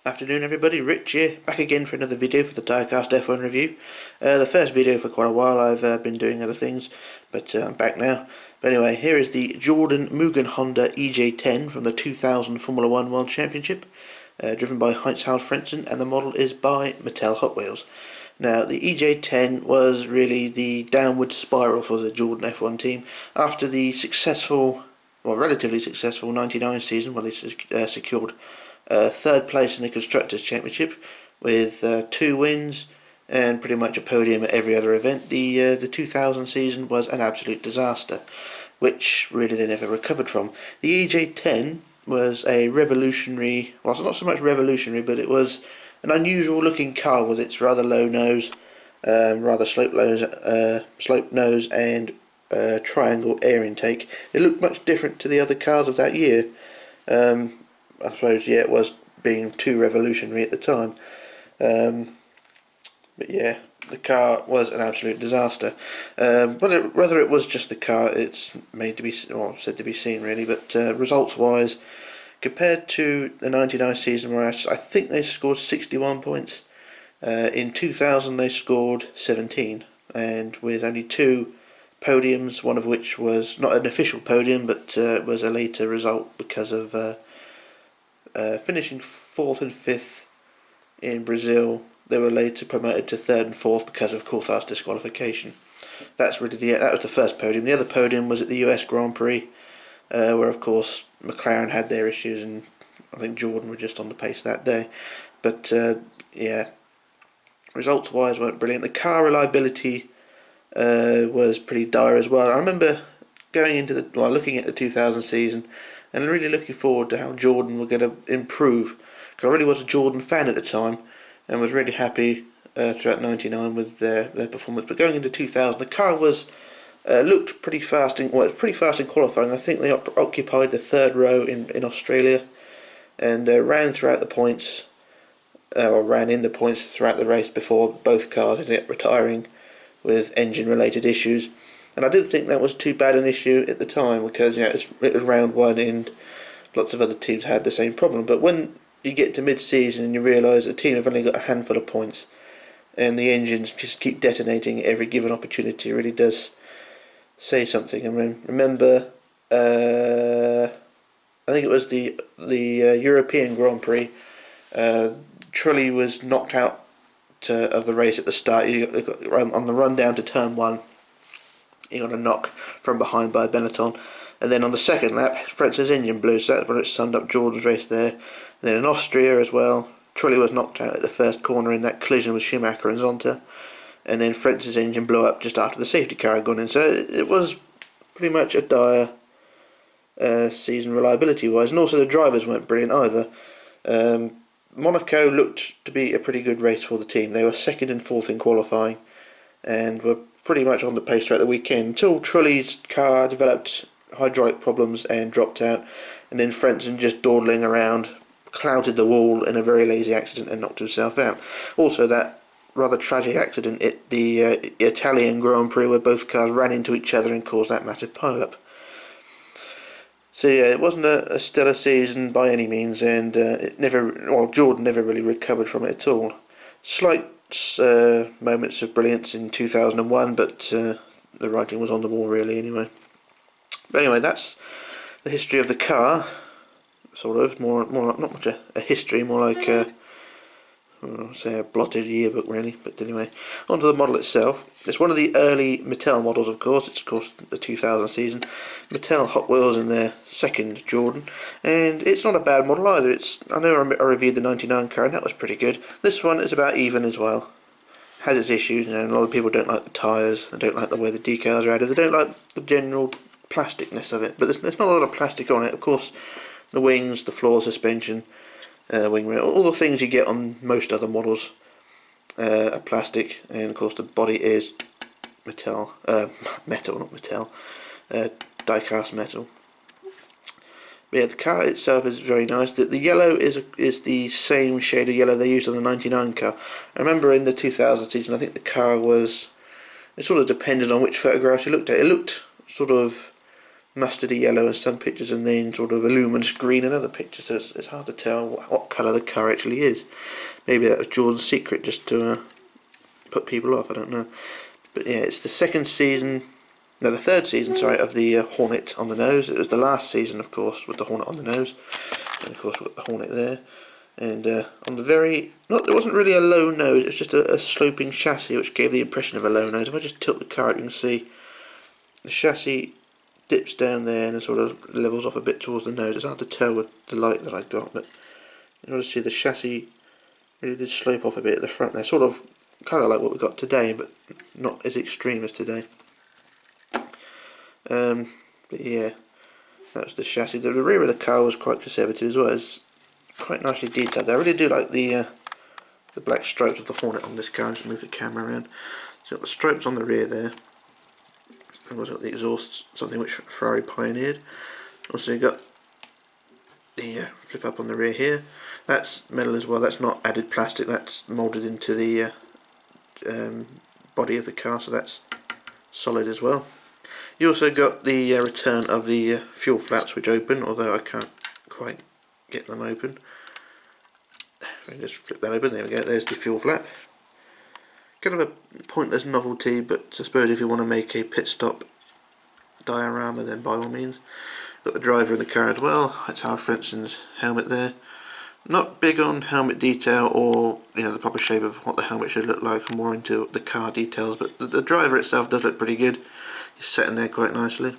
Afternoon everybody, Rich here, back again for another video for the Diecast F1 review. The first video for quite a while. I've been doing other things, but I'm back now. But anyway, here is the Jordan Mugen-Honda EJ10 from the 2000 Formula 1 World Championship, driven by Heinz Frentzen, and the model is by Mattel Hot Wheels. Now, the EJ10 was really the downward spiral for the Jordan F1 team after the successful, well, relatively successful 99 season, where they secured third place in the Constructors' Championship with 2 wins and pretty much a podium at every other event. The 2000 season was an absolute disaster, which really they never recovered from. The EJ10 was a revolutionary, well, it's not so much revolutionary, but it was an unusual looking car with its rather low nose, rather sloped nose and triangle air intake. It looked much different to the other cars of that year. I suppose, yeah, it was being too revolutionary at the time. But yeah, the car was an absolute disaster. Whether it was just the car, it's made to be, well, said to be seen really. But results-wise, compared to the 99 season, where I think they scored 61 points, in 2000 they scored 17, and with only 2 podiums, one of which was not an official podium, but was a later result because of finishing 4th and 5th in Brazil. They were later promoted to 3rd and 4th because of Coulthard's disqualification. That was the first podium. The other podium was at the US Grand Prix, where of course McLaren had their issues, and I think Jordan were just on the pace that day. But yeah, results wise weren't brilliant. The car reliability was pretty dire as well. I remember going into looking at the 2000 season and really looking forward to how Jordan were going to improve, because I really was a Jordan fan at the time and was really happy throughout 99 with their performance. But going into 2000, the car was looked pretty fast in qualifying. I think they occupied the 3rd row in Australia and ran throughout the points, or ran in the points throughout the race before both cars ended up retiring with engine related issues. And I didn't think that was too bad an issue at the time, because it was round 1 and lots of other teams had the same problem. But when you get to mid-season and you realise the team have only got a handful of points and the engines just keep detonating every given opportunity, it really does say something. I mean, remember, I think it was the European Grand Prix. Trulli was knocked out of the race at the start. On the run down to turn 1. He got a knock from behind by Benetton, and then on the second lap, Frentzen's engine blew, so that's when it summed up Jordan's race there. And then in Austria as well, Trulli was knocked out at the first corner in that collision with Schumacher and Zonta, and then Frentzen's engine blew up just after the safety car had gone in. So it was pretty much a dire season reliability-wise, and also the drivers weren't brilliant either. Monaco looked to be a pretty good race for the team. They were 2nd and 4th in qualifying, and were pretty much on the pace throughout the weekend until Trulli's car developed hydraulic problems and dropped out, and then Frentzen, just dawdling around, clouted the wall in a very lazy accident and knocked himself out. Also, that rather tragic accident at the Italian Grand Prix, where both cars ran into each other and caused that massive pile-up. So yeah, it wasn't a stellar season by any means, and Jordan never really recovered from it at all. Slight moments of brilliance in 2001, but the writing was on the wall really anyway. But anyway, that's the history of the car, sort of, more not much a history, more like say a blotted yearbook really. But anyway, onto the model itself. It's one of the early Mattel models, of course. It's of course the 2000 season. Mattel Hot Wheels in their 2nd Jordan, and it's not a bad model either. I know I reviewed the 99 car and that was pretty good. This one is about even as well. Has its issues, and a lot of people don't like the tyres, they don't like the way the decals are added, they don't like the general plasticness of it. But there's not a lot of plastic on it. Of course, the wings, the floor suspension, wing rail, all the things you get on most other models are plastic, and of course the body is metal, die-cast metal. But yeah, the car itself is very nice. The yellow is the same shade of yellow they used on the 99 car. I remember in the 2000 season, I think the car was, it sort of depended on which photographs you looked at. It looked sort of mustardy yellow in some pictures and then sort of a luminous green in other pictures, so it's hard to tell what colour the car actually is. Maybe that was Jordan's secret, just to put people off, I don't know. But yeah, it's the third season, sorry, of the Hornet on the nose. It was the last season, of course, with the Hornet on the nose, and of course with the Hornet there. And on the it wasn't really a low nose, it's just a sloping chassis which gave the impression of a low nose. If I just tilt the car up, you can see the chassis dips down there and then sort of levels off a bit towards the nose. It's hard to tell with the light that I got, but you can see the chassis really did slope off a bit at the front there, sort of kind of like what we got today, but not as extreme as today. But yeah, that's the chassis. The rear of the car was quite conservative as well. It's quite nicely detailed there. I really do like the black stripes of the Hornet on this car. Just move the camera around. So got the stripes on the rear there. And also got the exhaust, something which Ferrari pioneered. Also got the flip up on the rear here. That's metal as well. That's not added plastic. That's moulded into the body of the car, so that's solid as well. You also got the return of the fuel flaps, which open, although I can't quite get them open. If I can just flip that open, there we go, there's the fuel flap. Kind of a pointless novelty, but I suppose if you want to make a pit stop diorama, then by all means. Got the driver in the car as well. That's our Frentzen's helmet there. Not big on helmet detail or the proper shape of what the helmet should look like. I'm more into the car details, but the driver itself does look pretty good. He's sitting there quite nicely,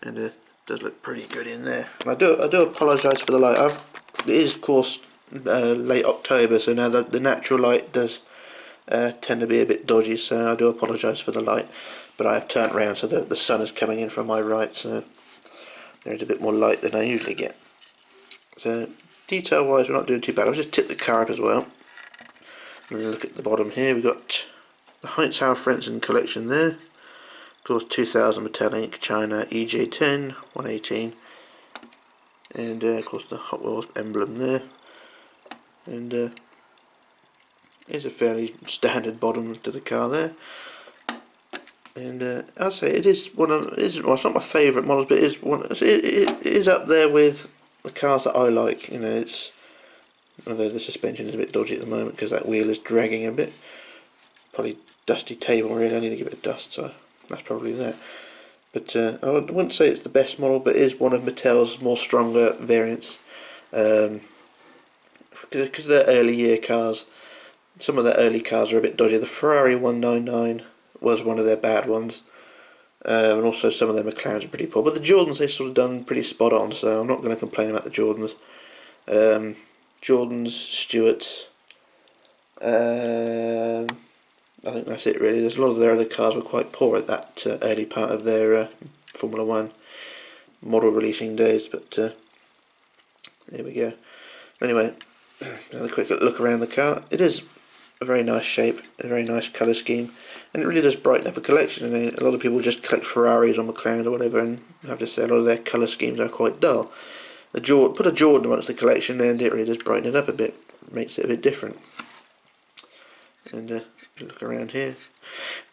and it does look pretty good in there. And I do apologise for the light. It is of course late October, so now the natural light does tend to be a bit dodgy, so I do apologise for the light. But I have turned around so that the sun is coming in from my right, so there's a bit more light than I usually get. So detail wise we're not doing too bad. I'll just tip the car up as well. And look at the bottom here, we've got the Heinz Frentzen collection there. Of course 2000 Mattel ink, China, EJ10, 118. And of course the Hot Wheels emblem there. And here's a fairly standard bottom to the car there. And I'd say it is well, it's not my favourite models, but it is up there with the cars that I like. Although the suspension is a bit dodgy at the moment because that wheel is dragging a bit. Probably dusty table really, I need to give it a dust, so that's probably that. But I wouldn't say it's the best model, but it is one of Mattel's more stronger variants. Because they're early year cars, some of their early cars are a bit dodgy. The Ferrari 199 was one of their bad ones, and also some of their McLarens are pretty poor. But the Jordans they've sort of done pretty spot on, so I'm not going to complain about the Jordans. Jordans, Stewarts, I think that's it really. There's a lot of their other cars were quite poor at that early part of their Formula 1 model releasing days, but there we go. Anyway, another quick look around the car. It is a very nice shape, a very nice colour scheme, and it really does brighten up a collection. And a lot of people just collect Ferraris or McLarens or whatever, and I have to say a lot of their colour schemes are quite dull. Put a Jordan amongst the collection and it really does brighten it up a bit, makes it a bit different. And look around here,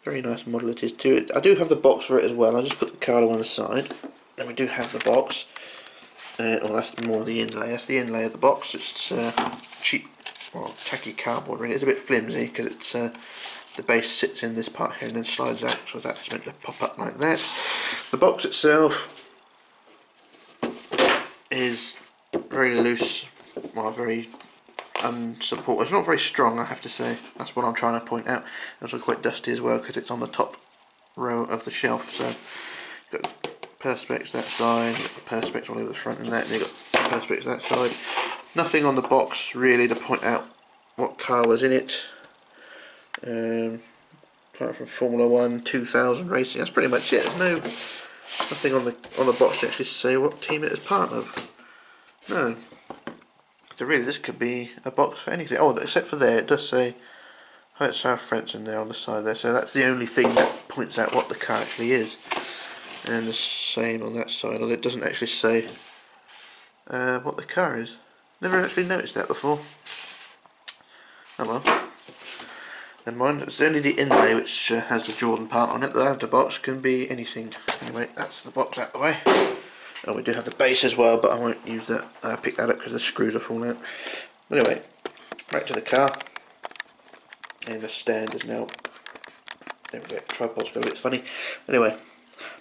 very nice model it is too. I do have the box for it as well. I'll just put the car on the side, and we do have the box. That's more the inlay. That's the inlay of the box. It's cheap, tacky cardboard really. It's a bit flimsy because it's the base sits in this part here and then slides out, so that's meant to pop up like that. The box itself is very loose, very unsupported. It's not very strong, I have to say. That's what I'm trying to point out. It's also quite dusty as well because it's on the top row of the shelf. So you've got perspex that side, you've got the perspex all over the front and that, and you've got perspex that side. Nothing on the box really to point out what car was in it. Apart from Formula 1 2000 racing, that's pretty much it. There's nothing on the box to actually say what team it is part of. No. So really this could be a box for anything. Oh, except for there, it does say Heinz Frentzen there on the side there, so that's the only thing that points out what the car actually is. And the same on that side, although it doesn't actually say what the car is. Never actually noticed that before. Oh well. Never mind, it's only the inlay which has the Jordan part on it. The outer box can be anything. Anyway, that's the box out of the way. And we do have the base as well, but I won't use that. I picked that up because the screws are falling out. Anyway, back to the car. And the stand is now... There we go, tripod's got a bit funny. Anyway,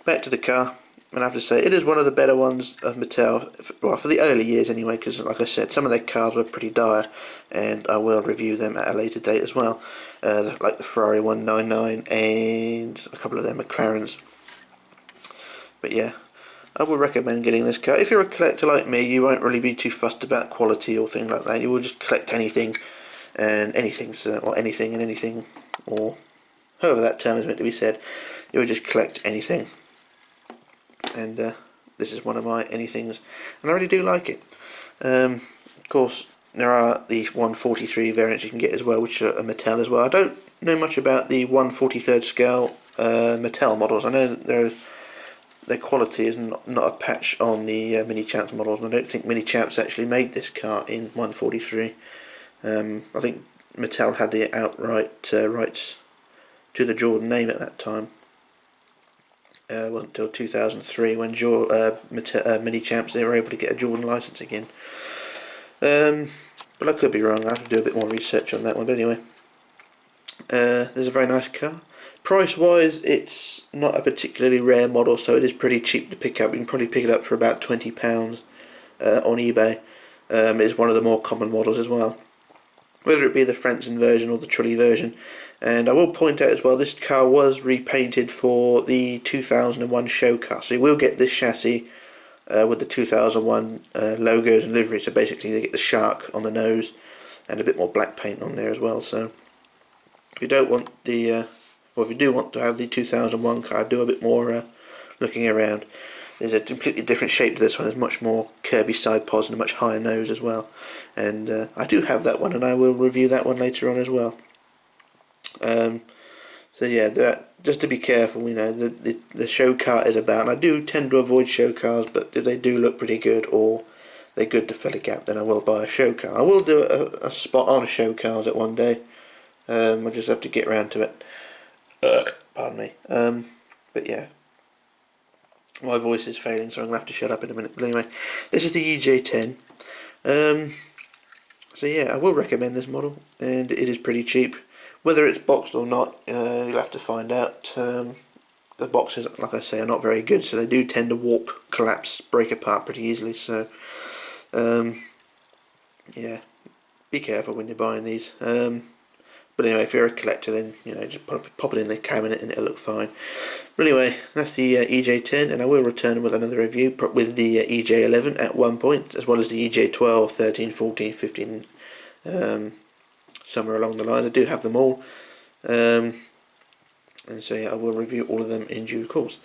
back to the car. And I have to say, it is one of the better ones of Mattel, well, for the early years anyway, because like I said, some of their cars were pretty dire, and I will review them at a later date as well, like the Ferrari 199 and a couple of their McLarens. But yeah, I would recommend getting this car. If you're a collector like me, you won't really be too fussed about quality or things like that. You will just collect anything, and anything, so, or anything and anything, or however that term is meant to be said. You will just collect anything. And this is one of my anythings, and I really do like it. Of course, there are the 1/43 variants you can get as well, which are Mattel as well. I don't know much about the 1/43 scale Mattel models. I know that their quality is not a patch on the Minichamps models, and I don't think Minichamps actually made this car in 1/43. I think Mattel had the outright rights to the Jordan name at that time. It wasn't until 2003 when Minichamps they were able to get a Jordan license again. But I could be wrong. I have to do a bit more research on that one. But anyway, there's a very nice car. Price wise, it's not a particularly rare model, so it is pretty cheap to pick up. You can probably pick it up for about £20 on eBay. It's one of the more common models as well, whether it be the Frentzen version or the Trulli version. And I will point out as well, this car was repainted for the 2001 show car, so you will get this chassis with the 2001 logos and livery. So basically they get the shark on the nose and a bit more black paint on there as well. So if you don't want the or if you do want to have the 2001 car, do a bit more looking around. There's a completely different shape to this one. There's much more curvy side pods and a much higher nose as well. And I do have that one, and I will review that one later on as well. So yeah, just to be careful, you know, the show car is about, and I do tend to avoid show cars, but if they do look pretty good or they're good to fill a gap, then I will buy a show car. I will do a spot on show cars at one day. I'll just have to get around to it. Pardon me. But yeah, my voice is failing, so I'm going to have to shut up in a minute. But anyway, this is the EJ10. So yeah, I will recommend this model, and it is pretty cheap. Whether it's boxed or not, you'll have to find out. The boxes, like I say, are not very good, so they do tend to warp, collapse, break apart pretty easily. So yeah, be careful when you're buying these. But anyway, if you're a collector, then you know, just pop it in the cabinet and it'll look fine. But anyway, that's the EJ10, and I will return with another review with the EJ11 at one point, as well as the EJ12, 13, 14, 15, somewhere along the line. I do have them all, and so yeah, I will review all of them in due course.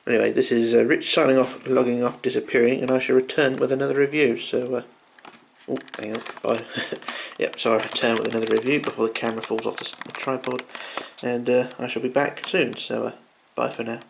Anyway, this is Rich signing off, logging off, disappearing, and I shall return with another review. So oh, hang on, bye. Yep, so I'll return with another review before the camera falls off the tripod, and I shall be back soon, so bye for now.